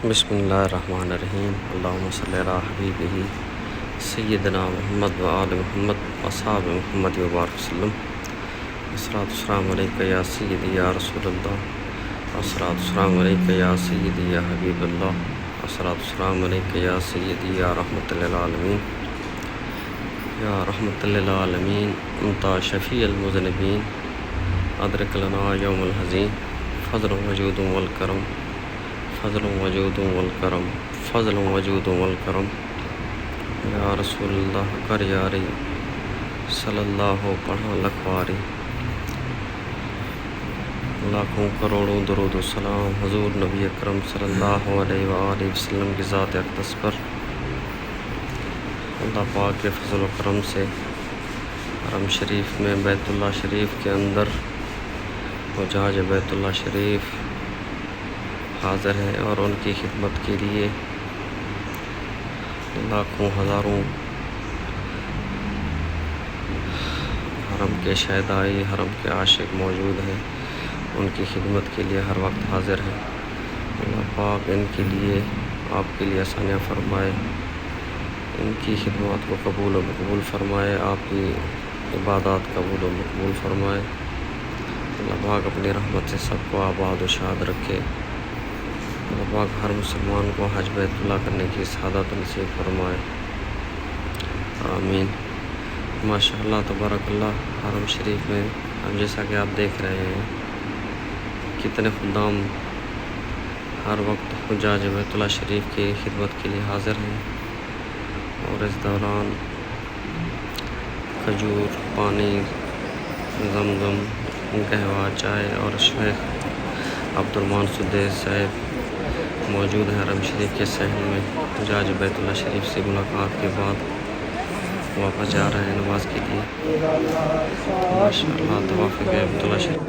بسم اللہ الرحمن الرحیم اللہم صلی علی حبیبہ سیدنا محمد و آل محمد اصحاب محمد وبارک وسلم۔ الصلاۃ والسلام علیکہ یا سیدی یا رسول اللہ، الصلاۃ والسلام علیکہ یا سیدی یا حبیب اللہ، الصلاۃ والسلام علیکہ یا سیدی یا رحمۃ للعالمین، یا رحمۃ للعالمین انت شفیع المذنبین، ادرک لنا یوم الحزین، فضل وجود والکرم، فضل وجود والکرم، فضل وجود والکرم، یا رسول اللہ کر یاری صلی اللہ پڑھا لکھواری، لاکھوں کروڑوں درود و سلام حضور نبی اکرم صلی اللہ علیہ وآلہ وسلم کی ذات اقدس پر۔ اللہ پاک کے فضل و کرم سے حرم شریف میں بیت اللہ شریف کے اندر حجاج بیت اللہ شریف حاضر ہیں اور ان کی خدمت کے لیے لاکھوں ہزاروں حرم کے شہدائی، حرم کے عاشق موجود ہیں، ان کی خدمت کے لیے ہر وقت حاضر ہیں۔ اللہ پاک ان کے لیے، آپ کے لیے آسانیاں فرمائے، ان کی خدمات کو قبول و مقبول فرمائے، آپ کی عبادات قبول و مقبول فرمائے۔ اللہ پاک اپنی رحمت سے سب کو آباد و شاد رکھے۔ اللہ پاک ہر مسلمان کو حج بیت اللہ کرنے کی سعادت نصیب فرمائے، آمین۔ ماشاء اللہ تبارک اللہ، حرم شریف میں اب جیسا کہ آپ دیکھ رہے ہیں کتنے خدام ہر وقت حجاج بیت اللہ شریف کی خدمت کے لیے حاضر ہیں، اور اس دوران کھجور، پانی، زمزم، قہوہ، چائے اور شیخ عبد الرحمن سدیس صاحب موجود ہیں حرم شریف کے صحن میں۔ حجاج بیت اللہ شریف سے ملاقات کے بعد واپس جا رہے ہیں نماز کے لیے۔ ماشاء اللہ طواف بیت اللہ شریف۔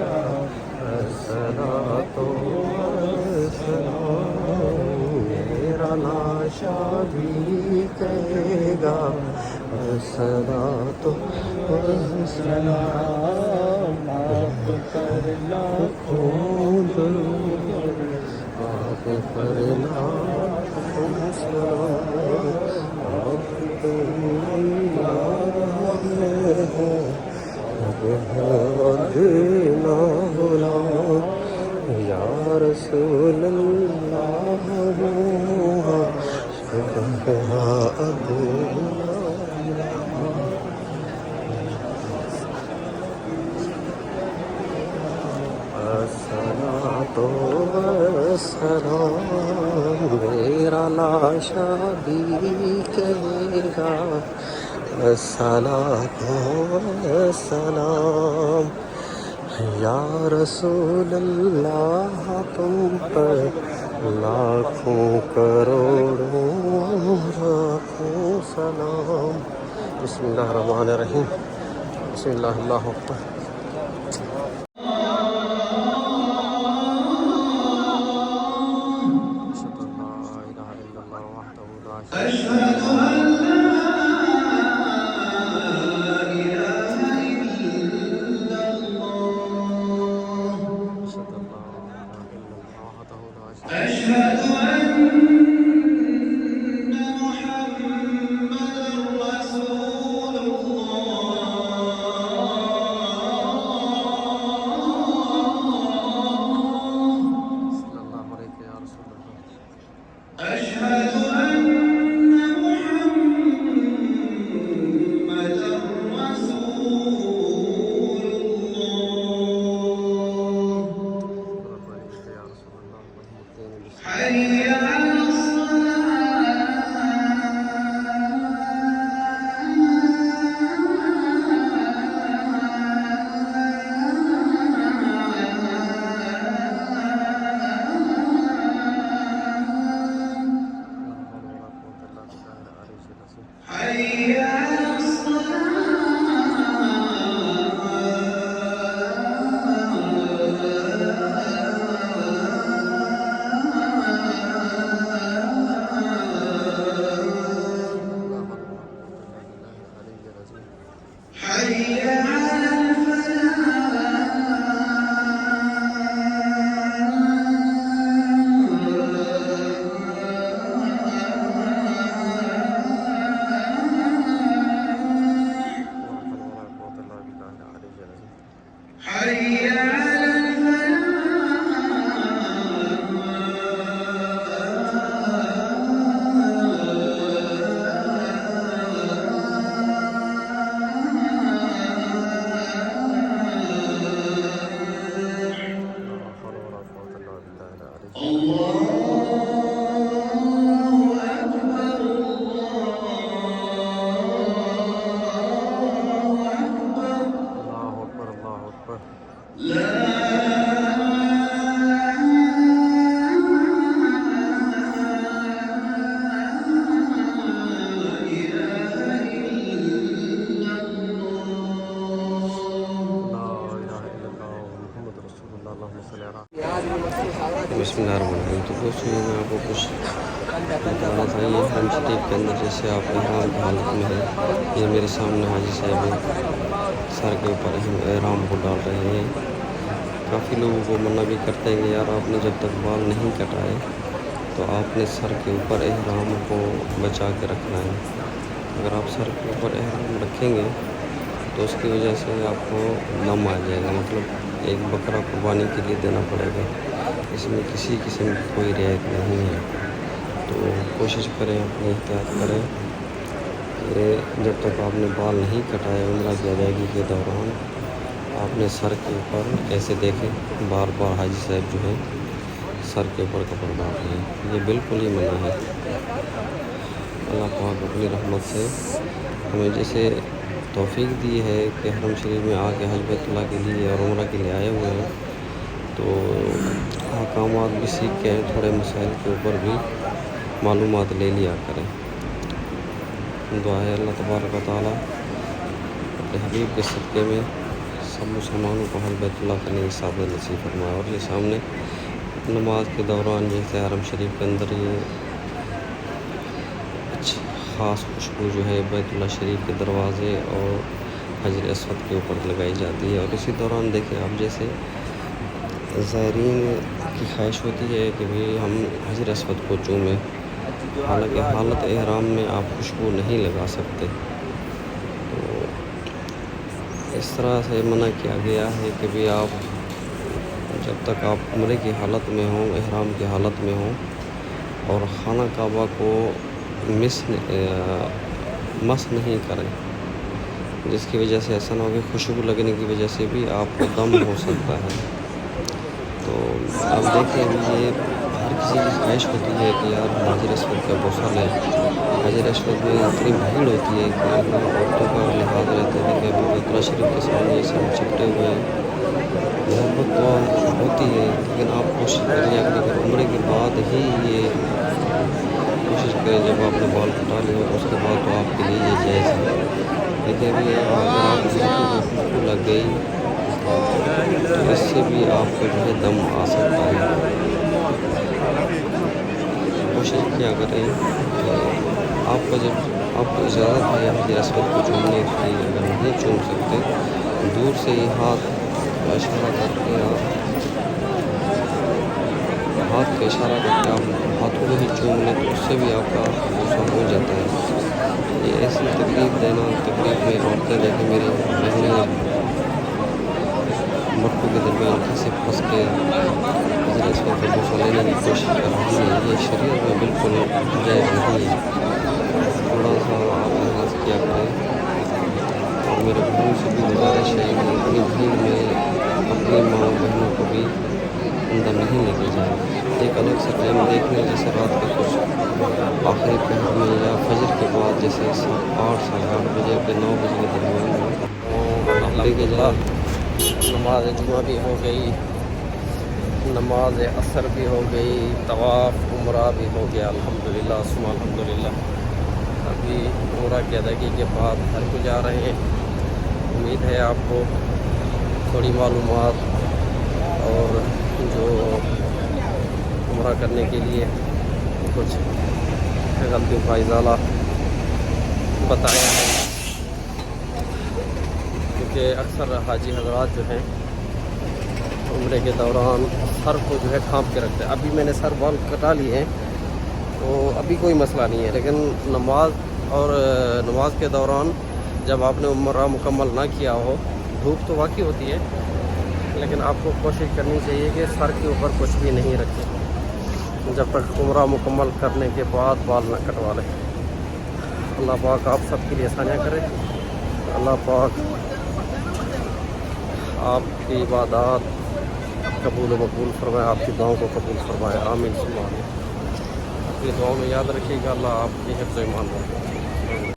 میرا لاشا بھی کہے گا الصلاۃ والسلام، آپ پر لاکھوں درود، آپ پر لاکھوں سلام، آپ تو اللہ ہے، دینا غلام، یا رسول اللہ، الصلاۃ والسلام، میرا لاشا بھی کہے گا الصلاۃ والسلام، یا رسول اللہ تم پر لاکھوں کروڑوں لاکھوں سلام۔ بسم اللہ الرحمن الرحیم، بسم اللہ، اللہ اکبر۔ اکبر اللہ اکبر. بسم اللہ الرحمن الرحیم. تو دوستوں میں آپ کو کچھ بتانا تھا. یہ حرم شریف کے اندر جیسے آپ احرام کی حالت میں ہے، یہ میرے سامنے حاجی صاحب سر کے اوپر احرام کو ڈال رہے ہیں. کافی لوگوں کو منع بھی کرتے ہیں کہ یار آپ نے جب تک بال نہیں کٹائے تو آپ نے سر کے اوپر احرام کو بچا کے رکھنا ہے. اگر آپ سر کے اوپر احرام رکھیں گے تو اس کی وجہ سے آپ کو دم آ جائے گا، مطلب ایک بکرا قربانی کے لیے دینا پڑے گا. اس میں کسی قسم کی کوئی رعایت نہیں ہے. تو کوشش کریں، اپنی احتیاط کریں کہ جب تک آپ نے بال نہیں کٹائے عمرہ کی ادائیگی کے دوران آپ نے سر کے اوپر ایسے دیکھیں بار بار حاجی صاحب جو ہیں سر کے اوپر کپڑا ڈال رہے ہیں. یہ بالکل ہی منع ہے. اللہ پاک اپنی رحمت سے ہمیں جیسے توفیق دی ہے کہ حرم شریف میں آ کے حج بیت اللہ کے لیے اور عمرہ کے لیے آئے ہوئے ہیں، تو احکامات بھی سیکھ کے ہیں، تھوڑے مسائل کے اوپر بھی معلومات لے لیا کریں. دعا ہے اللہ تبارک و تعالیٰ اپنے حبیب کے صدقے میں سب مسلمانوں کو حج بیت اللہ کرنے کی سعادت نصیب فرمائے. اور یہ سامنے نماز کے دوران جیسے حرم شریف کے اندر یہ خاص خوشبو جو ہے بیت اللہ شریف کے دروازے اور حجر اسود کے اوپر لگائی جاتی ہے. اور اسی دوران دیکھیں آپ جیسے زائرین کی خواہش ہوتی ہے کہ بھی ہم حجر اسود کو چومیں، حالانکہ حالت احرام میں آپ خوشبو نہیں لگا سکتے. تو اس طرح سے منع کیا گیا ہے کہ بھی آپ جب تک آپ عمرے کی حالت میں ہوں، احرام کی حالت میں ہوں اور خانہ کعبہ کو مس نہیں کریں، جس کی وجہ سے ایسا نہ ہو کہ خوشبو لگنے کی وجہ سے بھی آپ کو دم ہو سکتا ہے. تو آپ دیکھیں یہ ہر کسی کی خواہش ہوتی ہے کہ یار حجر اسود کا بوسہ لیں. حجر اسود میں اتنی بھیڑ ہوتی ہے کہ عورتوں کا لحاظ رہتا ہے کہ ابھی بیت اللہ شریف کے سامنے یہ سب چپٹے ہوئے ہیں. محبت تو ہوتی ہے لیکن آپ کوشش کریے اگر عمرے کے بعد ہی یہ کوشش کریں، جب آپ نے بال کٹا لیا ہو تو اس کے بعد تو آپ کے لیے یہ جائز ہے. لیکن ابھی اگر آپ خوشبو لگ گئی تو اس سے بھی آپ کو جو ہے دم آ سکتا ہے. کوشش کیا کریں کہ آپ کو جب آپ کو اجازت ہے حجر اسود کو چومنے کی، اگر نہیں چوم سکتے دور سے ہی ہاتھ کا اشارہ کر کے آپ ہاتھوں کو ہی چوم لیں تو اس سے بھی آپ کا بوسہ ہو جاتا ہے. یہ ایسی تکلیف میں عورتیں دیکھیں میری بہنیں مٹکوں کے درمیان کیسے پھنس کے حجر اسود کا بوسہ لینے کی کوشش کر رہی ہیں. یہ شریعت میں بالکل جائز نہیں ہے. تھوڑا سا آپ لحاظ کیا کریں. اور میرے بہنوں سے بھی گزارش ہے کہ اپنی بھیڑ میں اپنی ماں بہنوں کو بھی اندر نہیں لے کے جائیں. ایک الگ سے ٹائم دیکھ لیں، جیسے رات کے کچھ آخری پہر میں یا فجر کے بعد جیسے 8 ساڑھے 8 بجے کے 9 بجے کے درمیان لے کے جائیں. نماز جمعہ بھی ہو گئی، نماز عصر بھی ہو گئی، طواف عمرہ بھی ہو گیا الحمدللہ ثم الحمدللہ. ابھی عمرہ کی ادائیگی کے بعد گھر کو جا رہے ہیں. امید ہے آپ کو تھوڑی معلومات اور جو عمرہ کرنے کے لیے کچھ غلطیوں کا ازالہ بتایا ہے، کیونکہ اکثر حاجی حضرات جو ہیں عمرے کے دوران سر کو جو ہے ڈھانپ کے رکھتے ہیں. ابھی میں نے سر بال کٹا لیے ہیں تو ابھی کوئی مسئلہ نہیں ہے، لیکن نماز کے دوران جب آپ نے عمرہ مکمل نہ کیا ہو، دھوپ تو واقعی ہوتی ہے لیکن آپ کو کوشش کرنی چاہیے کہ سر کے اوپر کچھ بھی نہیں رکھیں جب تک عمرہ مکمل کرنے کے بعد بال نہ کٹوا لیں. اللہ پاک آپ سب کے لیے آسانیاں کرے. اللہ پاک آپ کی عبادات قبول و مقبول فرمائے، آپ کی دعاؤں کو قبول فرمائے، آمین ثم آمین۔ اپنی دعاؤں میں یاد رکھیے گا، اللہ آپ کی حفظ و ایمان رکھے۔